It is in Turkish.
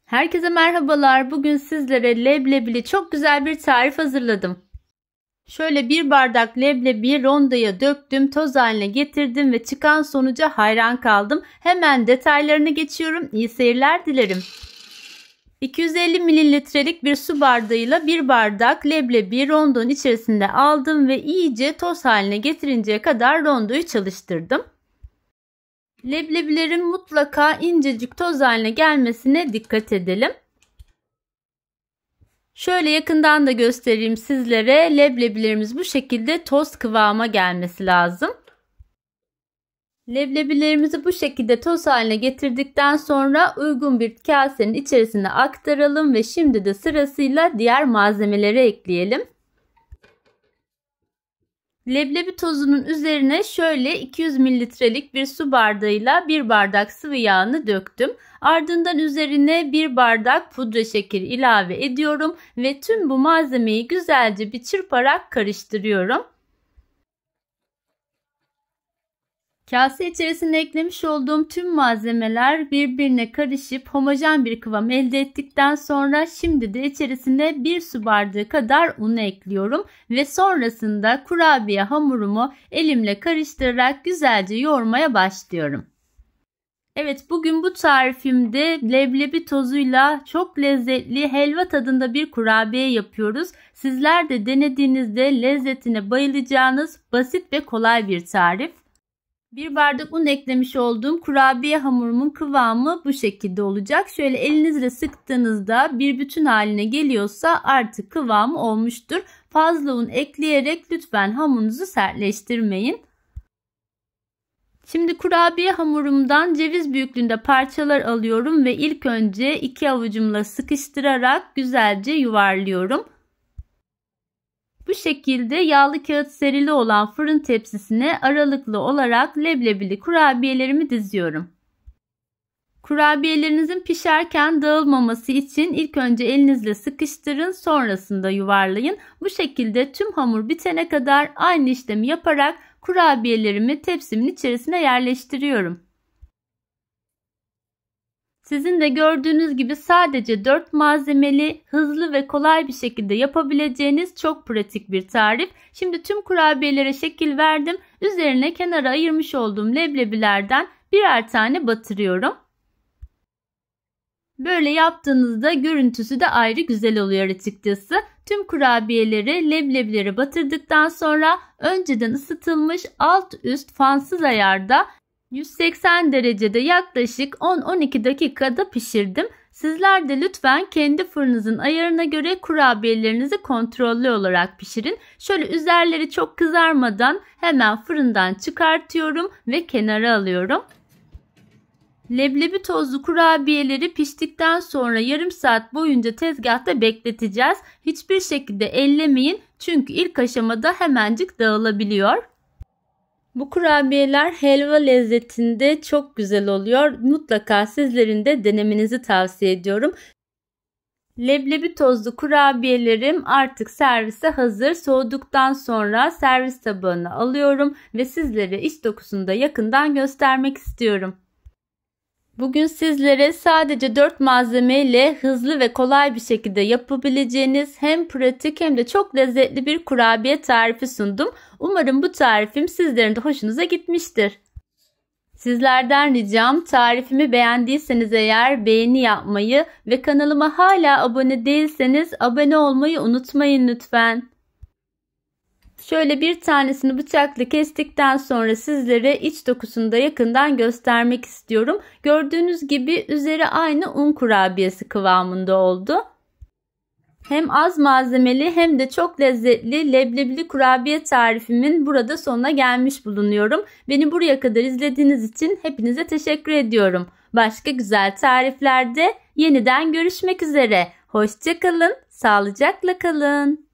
Herkese merhabalar. Bugün sizlere leblebili çok güzel bir tarif hazırladım. Şöyle bir bardak leblebiyi rondoya döktüm, toz haline getirdim ve çıkan sonuca hayran kaldım. Hemen detaylarına geçiyorum. İyi seyirler dilerim. 250 mililitrelik bir su bardağıyla bir bardak leblebiyi rondonun içerisinde aldım ve iyice toz haline getirinceye kadar rondoyu çalıştırdım. Leblebilerin mutlaka incecik toz haline gelmesine dikkat edelim. Şöyle yakından da göstereyim sizlere. Leblebilerimiz bu şekilde toz kıvama gelmesi lazım. Leblebilerimizi bu şekilde toz haline getirdikten sonra uygun bir kasenin içerisine aktaralım ve şimdi de sırasıyla diğer malzemeleri ekleyelim. Leblebi tozunun üzerine şöyle 200 mililitrelik bir su bardağıyla bir bardak sıvı yağını döktüm. Ardından üzerine bir bardak pudra şekeri ilave ediyorum ve tüm bu malzemeyi güzelce bir çırparak karıştırıyorum. Kase içerisine eklemiş olduğum tüm malzemeler birbirine karışıp homojen bir kıvam elde ettikten sonra şimdi de içerisine bir su bardağı kadar unu ekliyorum ve sonrasında kurabiye hamurumu elimle karıştırarak güzelce yoğurmaya başlıyorum. Evet, bugün bu tarifimde leblebi tozuyla çok lezzetli helva tadında bir kurabiye yapıyoruz. Sizler de denediğinizde lezzetine bayılacağınız basit ve kolay bir tarif. Bir bardak un eklemiş olduğum kurabiye hamurumun kıvamı bu şekilde olacak. Şöyle elinizle sıktığınızda bir bütün haline geliyorsa artık kıvamı olmuştur. Fazla un ekleyerek lütfen hamurunuzu sertleştirmeyin. Şimdi kurabiye hamurumdan ceviz büyüklüğünde parçalar alıyorum ve ilk önce iki avucumla sıkıştırarak güzelce yuvarlıyorum. Bu şekilde yağlı kağıt serili olan fırın tepsisine aralıklı olarak leblebili kurabiyelerimi diziyorum. Kurabiyelerinizin pişerken dağılmaması için ilk önce elinizle sıkıştırın, sonrasında yuvarlayın. Bu şekilde tüm hamur bitene kadar aynı işlemi yaparak kurabiyelerimi tepsimin içerisine yerleştiriyorum. Sizin de gördüğünüz gibi sadece 4 malzemeli, hızlı ve kolay bir şekilde yapabileceğiniz çok pratik bir tarif. Şimdi tüm kurabiyelere şekil verdim. Üzerine kenara ayırmış olduğum leblebilerden birer tane batırıyorum. Böyle yaptığınızda görüntüsü de ayrı güzel oluyor açıkçası. Tüm kurabiyeleri leblebileri batırdıktan sonra önceden ısıtılmış alt üst fansız ayarda 180 derecede yaklaşık 10-12 dakikada pişirdim. Sizler de lütfen kendi fırınınızın ayarına göre kurabiyelerinizi kontrollü olarak pişirin. Şöyle üzerleri çok kızarmadan hemen fırından çıkartıyorum ve kenara alıyorum. Leblebi tozlu kurabiyeleri piştikten sonra yarım saat boyunca tezgahta bekleteceğiz. Hiçbir şekilde ellemeyin çünkü ilk aşamada hemencik dağılabiliyor. Bu kurabiyeler helva lezzetinde çok güzel oluyor. Mutlaka sizlerin de denemenizi tavsiye ediyorum. Leblebi tozlu kurabiyelerim artık servise hazır. Soğuduktan sonra servis tabağına alıyorum ve sizlere iç dokusunu da yakından göstermek istiyorum. Bugün sizlere sadece 4 malzemeyle hızlı ve kolay bir şekilde yapabileceğiniz hem pratik hem de çok lezzetli bir kurabiye tarifi sundum. Umarım bu tarifim sizlerin de hoşunuza gitmiştir. Sizlerden ricam tarifimi beğendiyseniz eğer beğeni yapmayı ve kanalıma hala abone değilseniz abone olmayı unutmayın lütfen. Şöyle bir tanesini bıçakla kestikten sonra sizlere iç dokusunu da yakından göstermek istiyorum. Gördüğünüz gibi üzeri aynı un kurabiyesi kıvamında oldu. Hem az malzemeli hem de çok lezzetli leblebili kurabiye tarifimin burada sonuna gelmiş bulunuyorum. Beni buraya kadar izlediğiniz için hepinize teşekkür ediyorum. Başka güzel tariflerde yeniden görüşmek üzere. Hoşça kalın, sağlıcakla kalın.